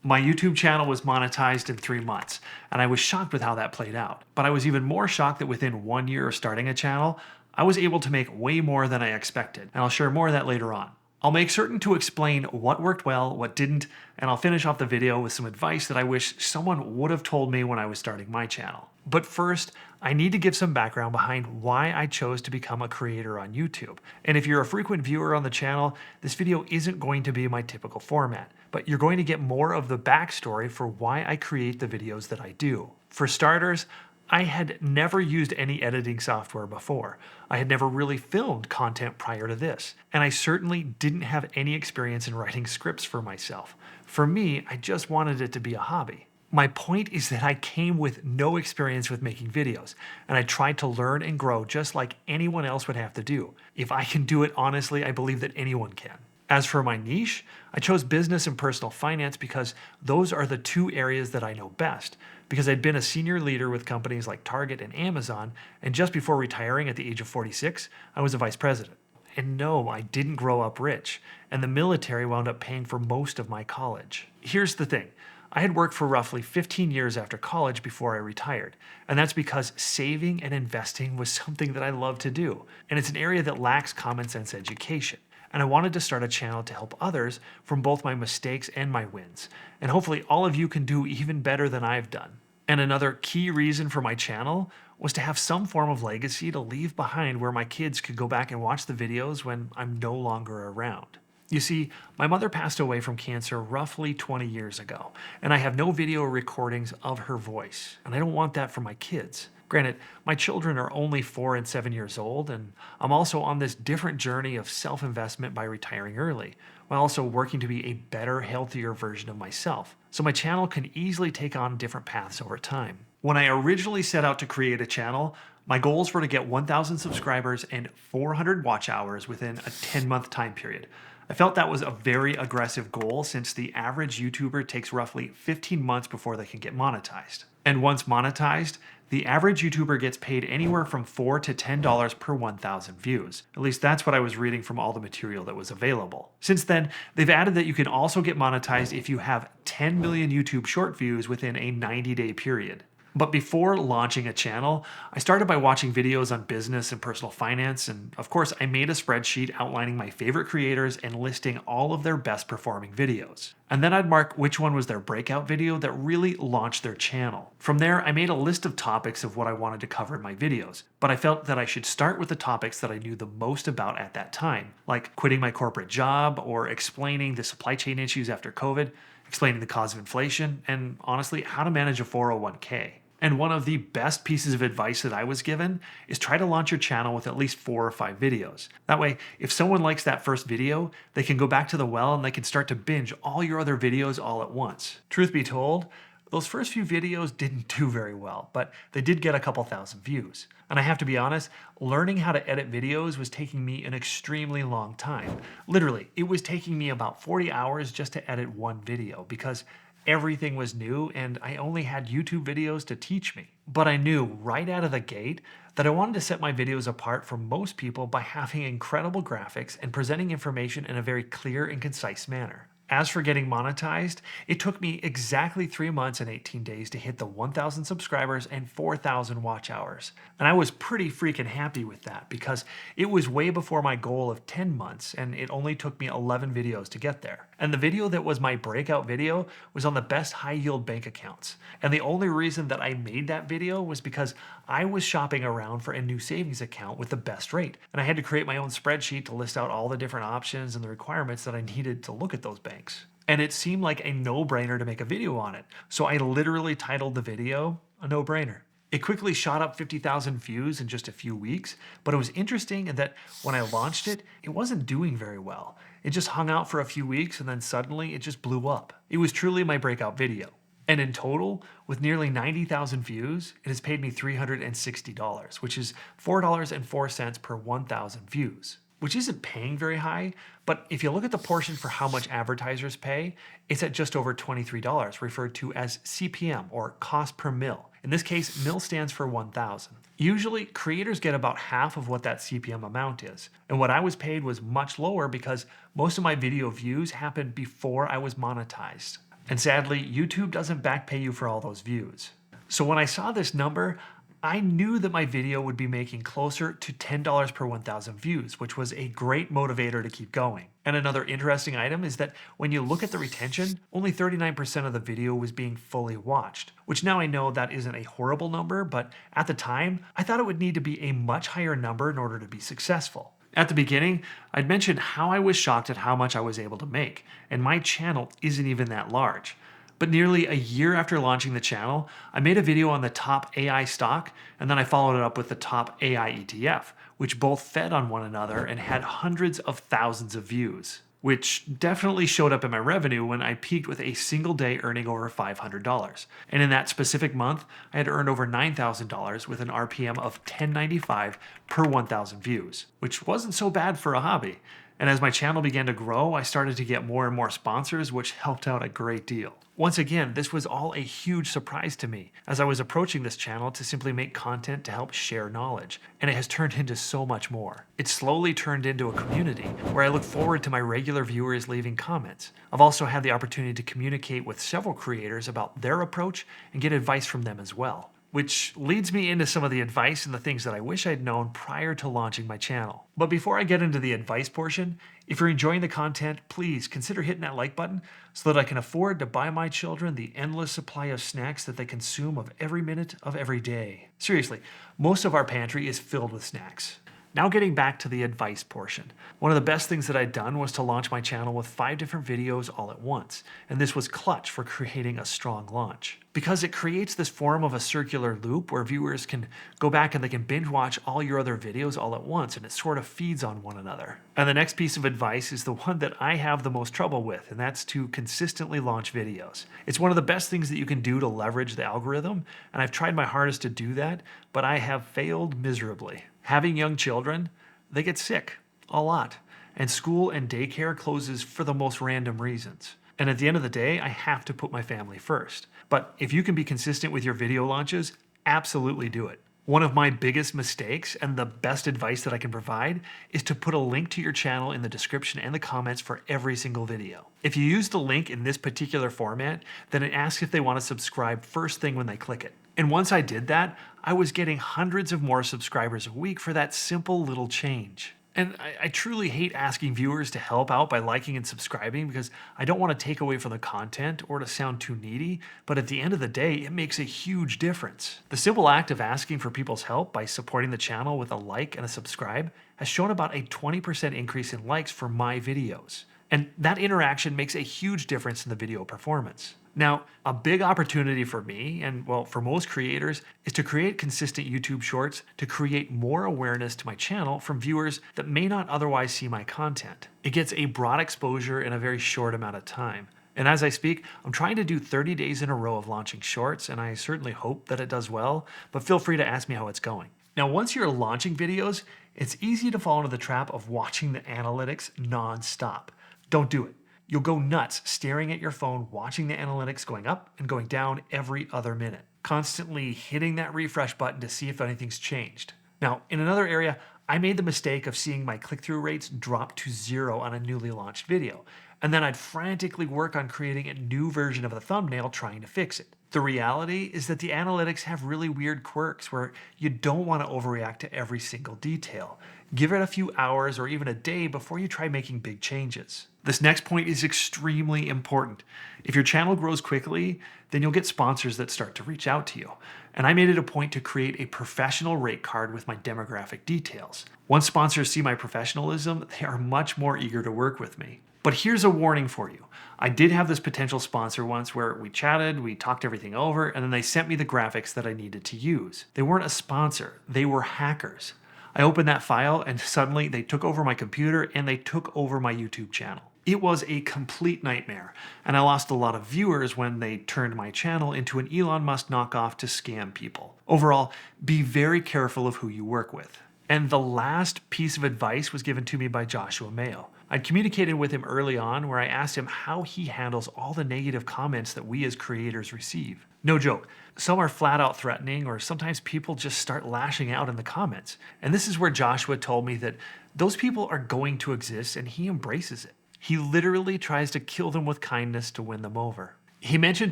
My YouTube channel was monetized in 3 months, and I was shocked with how that played out. But I was even more shocked that within 1 year of starting a channel, I was able to make way more than I expected, and I'll share more of that later on. I'll make certain to explain what worked well, what didn't, and I'll finish off the video with some advice that I wish someone would have told me when I was starting my channel. But first, I need to give some background behind why I chose to become a creator on YouTube. And if you're a frequent viewer on the channel, this video isn't going to be my typical format, but you're going to get more of the backstory for why I create the videos that I do. For starters, I had never used any editing software before. I had never really filmed content prior to this, and I certainly didn't have any experience in writing scripts for myself. For me, I just wanted it to be a hobby. My point is that I came with no experience with making videos, and I tried to learn and grow just like anyone else would have to do. If I can do it honestly, I believe that anyone can. As for my niche, I chose business and personal finance because those are the two areas that I know best, because I'd been a senior leader with companies like Target and Amazon, and just before retiring at the age of 46, I was a vice president. And no, I didn't grow up rich, and the military wound up paying for most of my college. Here's the thing. I had worked for roughly 15 years after college before I retired, and that's because saving and investing was something that I love to do, and it's an area that lacks common sense education. And I wanted to start a channel to help others from both my mistakes and my wins, and hopefully all of you can do even better than I've done. And another key reason for my channel was to have some form of legacy to leave behind where my kids could go back and watch the videos when I'm no longer around. You see, my mother passed away from cancer roughly 20 years ago, and I have no video recordings of her voice, and I don't want that for my kids. Granted, my children are only 4 and 7 years old, and I'm also on this different journey of self-investment by retiring early, while also working to be a better, healthier version of myself. So my channel can easily take on different paths over time. When I originally set out to create a channel, my goals were to get 1,000 subscribers and 400 watch hours within a 10-month time period. I felt that was a very aggressive goal since the average YouTuber takes roughly 15 months before they can get monetized. And once monetized, the average YouTuber gets paid anywhere from $4 to $10 per 1,000 views. At least that's what I was reading from all the material that was available. Since then, they've added that you can also get monetized if you have 10 million YouTube short views within a 90-day period. But before launching a channel, I started by watching videos on business and personal finance, and of course I made a spreadsheet outlining my favorite creators and listing all of their best performing videos. And then I'd mark which one was their breakout video that really launched their channel. From there, I made a list of topics of what I wanted to cover in my videos, but I felt that I should start with the topics that I knew the most about at that time, like quitting my corporate job or explaining the supply chain issues after COVID, explaining the cause of inflation, and honestly, how to manage a 401k. And one of the best pieces of advice that I was given is try to launch your channel with at least 4 or 5 videos. That way, if someone likes that first video, they can go back to the well and they can start to binge all your other videos all at once. Truth be told, those first few videos didn't do very well, but they did get a couple thousand views. And I have to be honest, learning how to edit videos was taking me an extremely long time. Literally, it was taking me about 40 hours just to edit one video because everything was new and I only had YouTube videos to teach me. But I knew right out of the gate that I wanted to set my videos apart from most people by having incredible graphics and presenting information in a very clear and concise manner. As for getting monetized, it took me exactly 3 months and 18 days to hit the 1,000 subscribers and 4,000 watch hours. And I was pretty freaking happy with that because it was way before my goal of 10 months and it only took me 11 videos to get there. And the video that was my breakout video was on the best high yield bank accounts. And the only reason that I made that video was because I was shopping around for a new savings account with the best rate. And I had to create my own spreadsheet to list out all the different options and the requirements that I needed to look at those banks. And it seemed like a no-brainer to make a video on it. So I literally titled the video, A No-Brainer. It quickly shot up 50,000 views in just a few weeks, but it was interesting in that when I launched it, it wasn't doing very well. It just hung out for a few weeks and then suddenly it just blew up. It was truly my breakout video. And in total, with nearly 90,000 views, it has paid me $360, which is $4.04 per 1,000 views. Which isn't paying very high, but if you look at the portion for how much advertisers pay, it's at just over $23, referred to as CPM or cost per mil. In this case, mil stands for 1,000. Usually, creators get about half of what that CPM amount is. And what I was paid was much lower because most of my video views happened before I was monetized. And sadly, YouTube doesn't back pay you for all those views. So when I saw this number, I knew that my video would be making closer to $10 per 1,000 views, which was a great motivator to keep going. And another interesting item is that when you look at the retention, only 39% of the video was being fully watched, which now I know that isn't a horrible number, but at the time, I thought it would need to be a much higher number in order to be successful. At the beginning, I'd mentioned how I was shocked at how much I was able to make, and my channel isn't even that large. But nearly a year after launching the channel, I made a video on the top AI stock, and then I followed it up with the top AI ETF, which both fed on one another and had hundreds of thousands of views, which definitely showed up in my revenue when I peaked with a single day earning over $500. And in that specific month, I had earned over $9,000 with an RPM of $10.95 per 1,000 views, which wasn't so bad for a hobby. And as my channel began to grow, I started to get more and more sponsors, which helped out a great deal. Once again, this was all a huge surprise to me as I was approaching this channel to simply make content to help share knowledge, and it has turned into so much more. It slowly turned into a community where I look forward to my regular viewers leaving comments. I've also had the opportunity to communicate with several creators about their approach and get advice from them as well. Which leads me into some of the advice and the things that I wish I'd known prior to launching my channel. But before I get into the advice portion, if you're enjoying the content, please consider hitting that like button so that I can afford to buy my children the endless supply of snacks that they consume of every minute of every day. Seriously, most of our pantry is filled with snacks. Now getting back to the advice portion. One of the best things that I'd done was to launch my channel with 5 different videos all at once, and this was clutch for creating a strong launch. Because it creates this form of a circular loop where viewers can go back and they can binge watch all your other videos all at once, and it sort of feeds on one another. And the next piece of advice is the one that I have the most trouble with, and that's to consistently launch videos. It's one of the best things that you can do to leverage the algorithm, and I've tried my hardest to do that, but I have failed miserably. Having young children, they get sick a lot, and school and daycare closes for the most random reasons. And at the end of the day, I have to put my family first. But if you can be consistent with your video launches, absolutely do it. One of my biggest mistakes and the best advice that I can provide is to put a link to your channel in the description and the comments for every single video. If you use the link in this particular format, then it asks if they want to subscribe first thing when they click it. And once I did that, I was getting hundreds of more subscribers a week for that simple little change. And I truly hate asking viewers to help out by liking and subscribing because I don't want to take away from the content or to sound too needy, but at the end of the day, it makes a huge difference. The simple act of asking for people's help by supporting the channel with a like and a subscribe has shown about a 20% increase in likes for my videos. And that interaction makes a huge difference in the video performance. Now, a big opportunity for me, and well, for most creators, is to create consistent YouTube shorts to create more awareness to my channel from viewers that may not otherwise see my content. It gets a broad exposure in a very short amount of time. And as I speak, I'm trying to do 30 days in a row of launching shorts, and I certainly hope that it does well, but feel free to ask me how it's going. Now, once you're launching videos, it's easy to fall into the trap of watching the analytics non-stop. Don't do it. You'll go nuts staring at your phone, watching the analytics going up and going down every other minute, constantly hitting that refresh button to see if anything's changed. Now, in another area, I made the mistake of seeing my click-through rates drop to 0 on a newly launched video, and then I'd frantically work on creating a new version of the thumbnail trying to fix it. The reality is that the analytics have really weird quirks where you don't want to overreact to every single detail. Give it a few hours or even a day before you try making big changes. This next point is extremely important. If your channel grows quickly, then you'll get sponsors that start to reach out to you. And I made it a point to create a professional rate card with my demographic details. Once sponsors see my professionalism, they are much more eager to work with me. But here's a warning for you. I did have this potential sponsor once where we chatted, we talked everything over, and then they sent me the graphics that I needed to use. They weren't a sponsor, they were hackers. I opened that file and suddenly they took over my computer and they took over my YouTube channel. It was a complete nightmare, and I lost a lot of viewers when they turned my channel into an Elon Musk knockoff to scam people. Overall, be very careful of who you work with. And the last piece of advice was given to me by Joshua Mayo. I'd communicated with him early on where I asked him how he handles all the negative comments that we as creators receive. No joke, some are flat out threatening or sometimes people just start lashing out in the comments. And this is where Joshua told me that those people are going to exist and he embraces it. He literally tries to kill them with kindness to win them over. He mentioned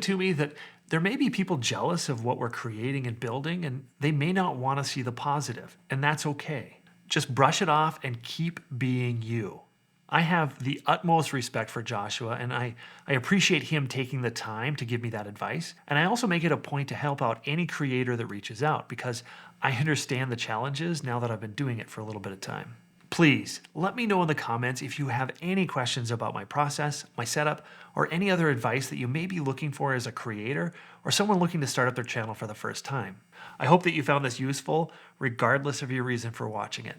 to me that there may be people jealous of what we're creating and building, and they may not want to see the positive, and that's okay. Just brush it off and keep being you. I have the utmost respect for Joshua, and I appreciate him taking the time to give me that advice. And I also make it a point to help out any creator that reaches out because I understand the challenges now that I've been doing it for a little bit of time. Please let me know in the comments if you have any questions about my process, my setup, or any other advice that you may be looking for as a creator or someone looking to start up their channel for the first time. I hope that you found this useful, regardless of your reason for watching it.